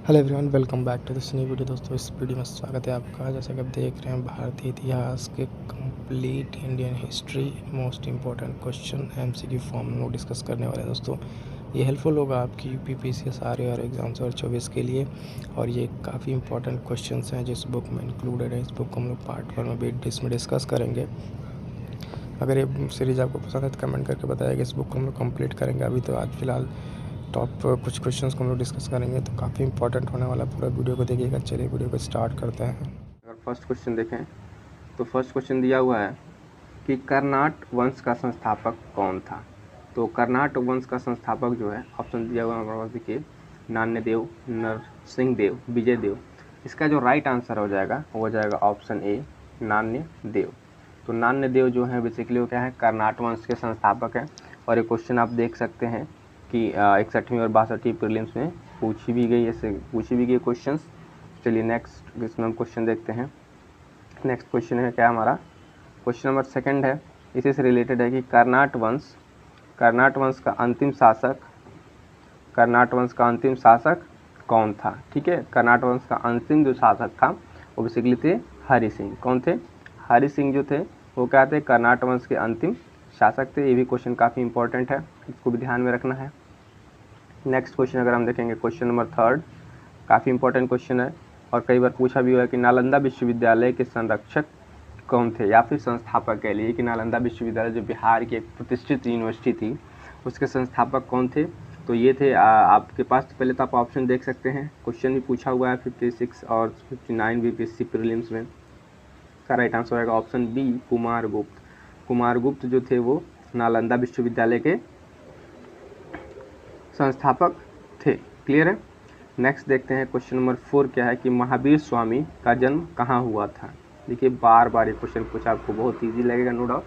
Hello everyone, welcome back to this new video. दोस्तों, इस video में स्वागत है आपका। जैसा कि आप देख रहे हैं, भारतीय इतिहास के complete Indian history most important question MCQ form में डिस्कस करने वाले हैं। दोस्तों, ये हेल्पफुल होगा आपकी यूपीपीसीएस आरए और एग्जाम 2024 के लिए। और ये काफ़ी इंपॉर्टेंट क्वेश्चंस हैं जिस बुक में इंक्लूडेड है। इस बुक को हम लोग पार्ट 1 में भी इसमें डिस्कस करेंगे। अगर ये सीरीज़ आपको पसंद है तो कमेंट करके बताइए कि इस बुक को हम लोग कंप्लीट करेंगे। अभी तो आज फिलहाल टॉप कुछ क्वेश्चंस को हम लोग डिस्कस करेंगे, तो काफ़ी इंपॉर्टेंट होने वाला। पूरा वीडियो को देखिएगा। चलिए वीडियो को स्टार्ट करते हैं। अगर फर्स्ट क्वेश्चन देखें तो फर्स्ट क्वेश्चन दिया हुआ है कि कर्नाट वंश का संस्थापक कौन था। तो कर्नाट वंश का संस्थापक जो है, ऑप्शन दिया हुआ है, देखिए, नान्यदेव, नरसिंहदेव, विजयदेव। इसका जो राइट आंसर हो जाएगा वो हो जाएगा ऑप्शन ए, नान्यदेव। तो नान्यदेव जो है बेसिकली वो क्या है, कर्नाट वंश के संस्थापक है। और ये क्वेश्चन आप देख सकते हैं कि 61वीं और 62वीं प्रीलिम्स में पूछी भी गई क्वेश्चन। चलिए नेक्स्ट इसमें हम क्वेश्चन देखते हैं। नेक्स्ट क्वेश्चन है क्या हमारा, क्वेश्चन नंबर 2 है, इसी से रिलेटेड है कि कर्नाट वंश का अंतिम शासक कौन था। ठीक है, कर्नाट वंश का अंतिम जो शासक था वो बेसिकली थे हरि सिंह। कौन थे? हरि सिंह जो थे वो क्या थे, कर्नाट वंश के अंतिम शासक थे। ये भी क्वेश्चन काफ़ी इंपॉर्टेंट है, इसको भी ध्यान में रखना है। नेक्स्ट क्वेश्चन अगर हम देखेंगे, क्वेश्चन नंबर 3 काफ़ी इंपॉर्टेंट क्वेश्चन है और कई बार पूछा भी हुआ है कि नालंदा विश्वविद्यालय के संरक्षक कौन थे, या फिर संस्थापक कह लीजिए कि नालंदा विश्वविद्यालय जो बिहार की एक प्रतिष्ठित यूनिवर्सिटी थी उसके संस्थापक कौन थे। तो ये थे आपके पास पहले तो आप ऑप्शन देख सकते हैं। क्वेश्चन भी पूछा हुआ है 56 और 59 बीपीएससी प्रीलिम्स में। का राइट आंसर होगा ऑप्शन बी, कुमारगुप्त। कुमारगुप्त जो थे वो नालंदा विश्वविद्यालय के संस्थापक थे। क्लियर है। नेक्स्ट देखते हैं क्वेश्चन नंबर 4 क्या है कि महावीर स्वामी का जन्म कहाँ हुआ था। देखिए बार बार ये क्वेश्चन पूछा, आपको बहुत इजी लगेगा, नो डाउट,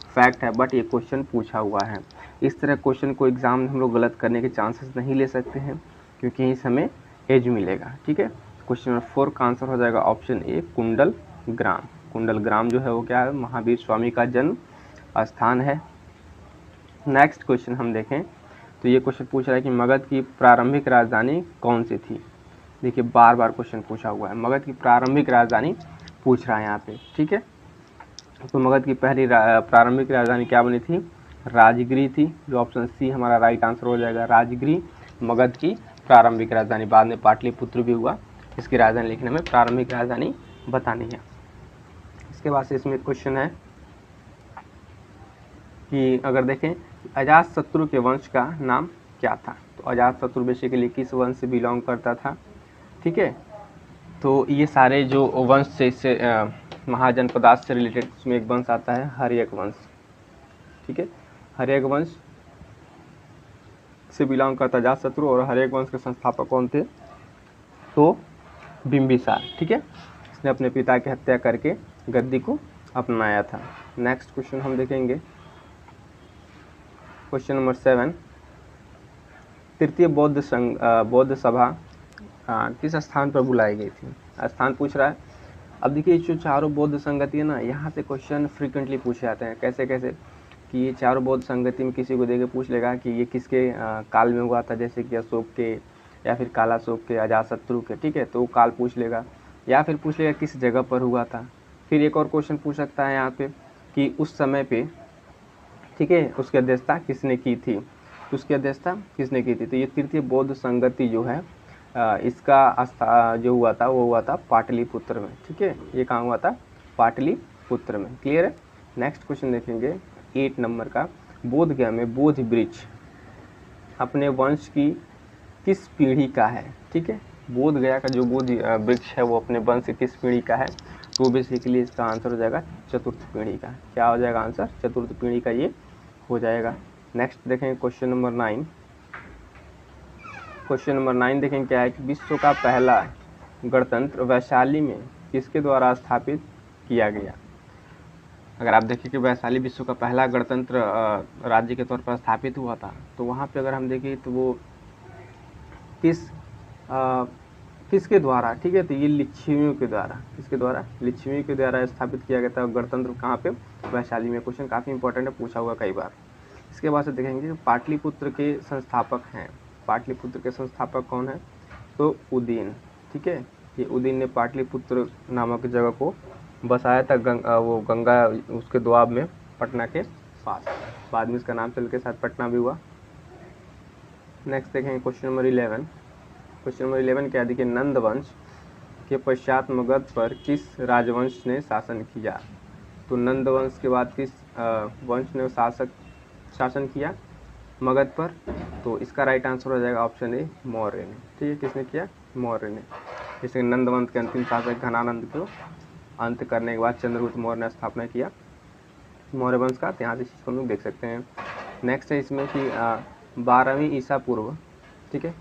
फैक्ट है, बट ये क्वेश्चन पूछा हुआ है। इस तरह क्वेश्चन को एग्जाम में हम लोग गलत करने के चांसेस नहीं ले सकते हैं क्योंकि इस हमें एज मिलेगा। ठीक है, क्वेश्चन नंबर 4 का आंसर हो जाएगा ऑप्शन ए, कुंडल ग्राम। कुंडल ग्राम जो है वो क्या है, महावीर स्वामी का जन्म स्थान है। नेक्स्ट क्वेश्चन हम देखें तो ये क्वेश्चन पूछ रहा है कि मगध की प्रारंभिक राजधानी कौन सी थी। देखिए बार बार क्वेश्चन पूछा हुआ है, मगध की प्रारंभिक राजधानी पूछ रहा है यहाँ पे। ठीक है, तो मगध की पहली प्रारंभिक राजधानी क्या बनी थी, राजगिरी थी, जो ऑप्शन सी हमारा राइट आंसर हो जाएगा। राजगिरी मगध की प्रारंभिक राजधानी, बाद में पाटलिपुत्र भी हुआ। इसकी राजधानी लिखने में प्रारंभिक राजधानी बतानी है। इसके बाद से इसमें क्वेश्चन है कि अगर देखें अजातशत्रु के वंश का नाम क्या था। तो अजातशत्रु बेसिकली किस वंश से बिलोंग करता था। ठीक है, तो ये सारे जो वंश से इससे महाजनपदास से रिलेटेड उसमें एक वंश आता है हर्यक वंश। ठीक है, हर्यक वंश से बिलोंग करता अजातशत्रु और हर्यक वंश के संस्थापक कौन थे, तो बिंबिसार। ठीक है, इसने अपने पिता की हत्या करके गद्दी को अपनाया था। नेक्स्ट क्वेश्चन हम देखेंगे, क्वेश्चन नंबर 7, तृतीय बौद्ध सभा किस स्थान पर बुलाई गई थी। स्थान पूछ रहा है। अब देखिए जो चारों बौद्ध संगति है ना, यहाँ से क्वेश्चन फ्रीक्वेंटली पूछे जाते हैं। कैसे कैसे कि ये चारों बौद्ध संगति में किसी को देके पूछ लेगा कि ये किसके काल में हुआ था, जैसे कि अशोक के या फिर कालाशोक के, अजातशत्रु के। ठीक है, तो वो काल पूछ लेगा, या फिर पूछ लेगा किस जगह पर हुआ था। फिर एक और क्वेश्चन पूछ सकता है यहाँ पे कि उस समय पे, ठीक है, उसकी अध्यक्षता किसने की थी, उसकी अध्यक्षता किसने की थी। तो ये तृतीय बौद्ध संगति जो है इसका जो हुआ था वो हुआ था पाटलिपुत्र में। ठीक है, ये कहाँ हुआ था, पाटलिपुत्र में। क्लियर है। नेक्स्ट क्वेश्चन देखेंगे 8 नंबर का, बोध गया में बोधि वृक्ष अपने वंश की किस पीढ़ी का है। ठीक है, बोध गया का जो बोधि वृक्ष है वो अपने वंश की किस पीढ़ी का है। तो बेसिकली इसका आंसर हो जाएगा चतुर्थ पीढ़ी का। क्या हो जाएगा आंसर, चतुर्थ पीढ़ी का ये हो जाएगा। नेक्स्ट देखेंगे क्वेश्चन नंबर 9। क्वेश्चन नंबर 9 देखें क्या है कि विश्व का पहला गणतंत्र वैशाली में किसके द्वारा स्थापित किया गया। अगर आप देखें कि वैशाली विश्व का पहला गणतंत्र राज्य के तौर पर स्थापित हुआ था, तो वहाँ पे अगर हम देखें तो वो किसके द्वारा, ठीक है, तो ये लिच्छवियों के द्वारा, किसके द्वारा, लिच्छवियों के द्वारा स्थापित किया गया था गणतंत्र। कहाँ पे, वैशाली में। क्वेश्चन काफ़ी इंपॉर्टेंट है, पूछा हुआ कई बार। इसके बाद से देखेंगे पाटलिपुत्र के संस्थापक हैं। पाटलिपुत्र के संस्थापक कौन है, तो उदयन, ठीक है। ये उदयन ने पाटलिपुत्र नामक जगह को बसाया था वो गंगा उसके दोआब में पटना के पास। बाद में इसका नाम चल के साथ पटना भी हुआ। नेक्स्ट देखेंगे क्वेश्चन नंबर 11। क्वेश्चन नंबर 11 क्या है, देखिए नंद वंश के पश्चात मगध पर किस राजवंश ने शासन किया। तो नंद वंश के बाद किस वंश ने शासन किया मगध पर। तो इसका राइट आंसर हो जाएगा ऑप्शन ए, मौर्य ने, ठीक है। किसने किया, मौर्य ने। जैसे नंद वंश के अंतिम शासक घनानंद को अंत करने के बाद चंद्रगुप्त मौर्य ने स्थापना किया मौर्य वंश का। तो यहाँ से इस चीज़ को हम लोग देख सकते हैं। नेक्स्ट है इसमें कि 12वीं ईसा पूर्व, ठीक है,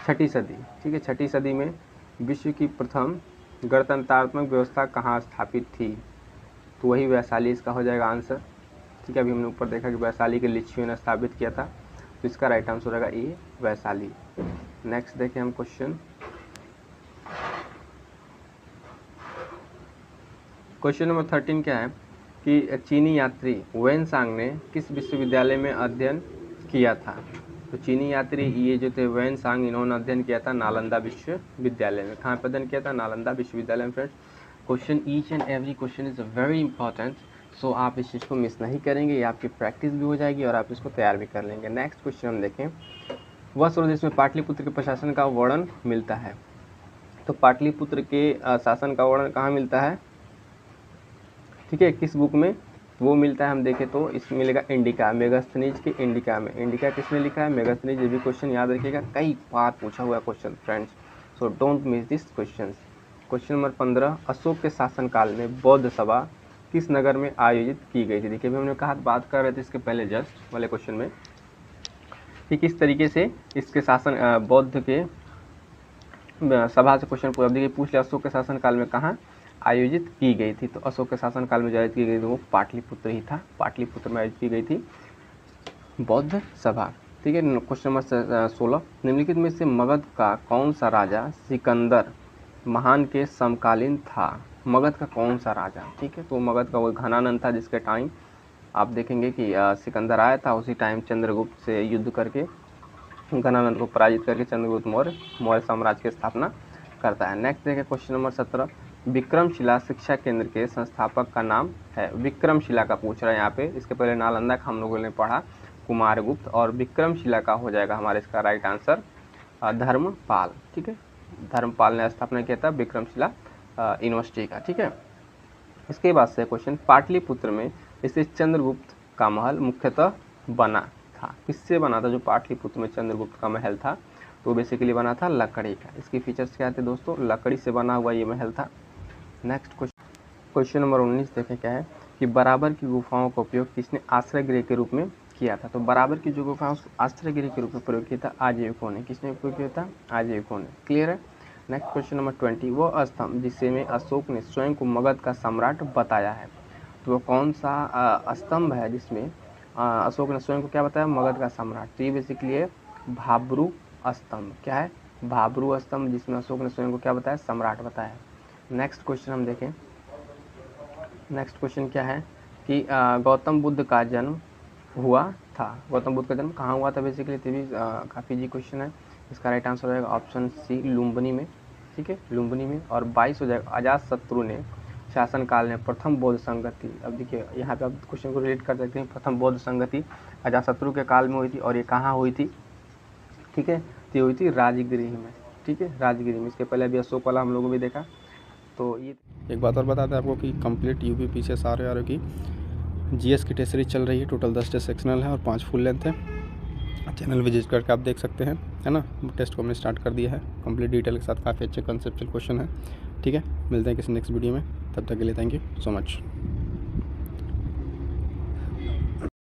6ठी सदी, ठीक है, 6ठी सदी में विश्व की प्रथम गणतंत्रात्मक व्यवस्था कहाँ स्थापित थी। तो वही वैशाली इसका हो जाएगा आंसर, ठीक है। अभी हमने ऊपर देखा कि वैशाली के लिच्छवियों ने स्थापित किया था, तो इसका राइट आंसर रहेगा ए, वैशाली। नेक्स्ट देखें हम क्वेश्चन नंबर 13 क्या है कि चीनी यात्री वेनसांग ने किस विश्वविद्यालय में अध्ययन किया था। तो चीनी यात्री ये जो थे वेनसांग, इन्होंने अध्ययन किया था नालंदा विश्वविद्यालय में। कहाँ पर अध्ययन किया था, नालंदा विश्वविद्यालय में। Friends question, each and every question is very important, so आप इस चीज़ को मिस नहीं करेंगे, ये आपकी प्रैक्टिस भी हो जाएगी और आप इसको तैयार भी कर लेंगे। नेक्स्ट क्वेश्चन हम देखें, वह स्रोत जिसमें पाटलिपुत्र के प्रशासन का वर्णन मिलता है। तो पाटलिपुत्र के शासन का वर्णन कहाँ मिलता है, ठीक है, किस बुक में वो मिलता है। हम देखें तो इसमें मिलेगा इंडिका, मेगास्थनीज के इंडिका में। इंडिका किसने लिखा है, मेगास्थनीज। ये भी क्वेश्चन याद रखिएगा, कई बार पूछा हुआ question friends, so don't miss this question. Question number 15, Ashok के शासनकाल में बौद्ध सभा किस नगर में आयोजित की गई थी। देखिए अभी हमने कहा, बात कर रहे थे इसके पहले जस्ट वाले क्वेश्चन में कि किस तरीके से इसके शासन बौद्ध के सभा से क्वेश्चन पूछा। देखिए पूछ लिया अशोक के शासनकाल में कहाँ आयोजित की गई थी। तो अशोक के शासनकाल में जो आयोजित की गई थी वो पाटलिपुत्र ही था, पाटलिपुत्र में आयोजित की गई थी बौद्ध सभा, ठीक है। क्वेश्चन नंबर 16, निम्नलिखित में से मगध का कौन सा राजा सिकंदर महान के समकालीन था। मगध का कौन सा राजा, ठीक है। तो मगध का वो घनानंद था जिसके टाइम आप देखेंगे कि सिकंदर आया था, उसी टाइम चंद्रगुप्त से युद्ध करके घनानंद को पराजित करके चंद्रगुप्त मौर्य साम्राज्य की स्थापना करता है। नेक्स्ट देखें क्वेश्चन नंबर 17, विक्रमशिला शिक्षा केंद्र के संस्थापक का नाम है। विक्रमशिला का पूछ रहा है यहाँ पे, इसके पहले नालंदा का हम लोगों ने पढ़ा कुमारगुप्त, और विक्रमशिला का हो जाएगा हमारे इसका राइट आंसर धर्मपाल, ठीक है। धर्मपाल ने स्थापना किया था विक्रमशिला यूनिवर्सिटी का, ठीक है। इसके बाद से क्वेश्चन, पाटलिपुत्र में इसे चंद्रगुप्त का महल मुख्यतः बना था। किससे बना था, जो पाटलिपुत्र में चंद्रगुप्त का महल था तो बेसिकली बना था लकड़ी का। इसके फीचर्स क्या थे दोस्तों, लकड़ी से बना हुआ ये महल था। नेक्स्ट क्वेश्चन नंबर 19 देखें क्या है कि बराबर की गुफाओं का उपयोग किसने आश्रय गृह के रूप में किया था। तो बराबर की जो गुफाओं आश्रय गृह के रूप में प्रयोग किया था आजीविकों ने। किसने उपयोग किया था, आजीविकों ने। क्लियर है। नेक्स्ट क्वेश्चन नंबर 20, वो स्तंभ जिसे में अशोक ने स्वयं को मगध का सम्राट बताया है। तो वो कौन सा स्तंभ है जिसमें अशोक ने स्वयं को क्या बताया, मगध का सम्राट। तो ये बेसिकली है भाब्रू स्तंभ। क्या है, भाब्रू स्तंभ, जिसमें अशोक ने स्वयं को क्या बताया, सम्राट बताया। नेक्स्ट क्वेश्चन हम देखें, नेक्स्ट क्वेश्चन क्या है कि गौतम बुद्ध का जन्म हुआ था। गौतम बुद्ध का जन्म कहाँ हुआ था बेसिकली, तो भी काफ़ी जी क्वेश्चन है। इसका राइट आंसर हो जाएगा ऑप्शन सी, लुम्बिनी में, ठीक है, लुम्बिनी में। और 22 हो जाएगा, अजातशत्रु ने शासनकाल में प्रथम बौद्ध संगति। अब देखिए यहाँ पे आप क्वेश्चन को रिलेट कर सकते हैं, प्रथम बौद्ध संगति अजातशत्रु के काल में हुई थी, और ये कहाँ हुई थी, ठीक है, तो ये हुई थी राजगृह में, ठीक है, राजगृह में। इसके पहले अभी अशोक वाला हम लोगों ने भी देखा। तो ये एक बात और बता दें आपको कि कंप्लीट यूपी पीसीएस आर की जीएस की टेस्ट सीरीज चल रही है। टोटल 10 टेस्ट सेक्शनल है और 5 फुल लेंथ है। चैनल विजिट करके आप देख सकते हैं, है ना। टेस्ट को हमने स्टार्ट कर दिया है कंप्लीट डिटेल के साथ, काफ़ी अच्छे कंसेप्चुअल क्वेश्चन है, ठीक है। मिलते हैं किसी नेक्स्ट वीडियो में, तब तक के लिए थैंक यू सो मच।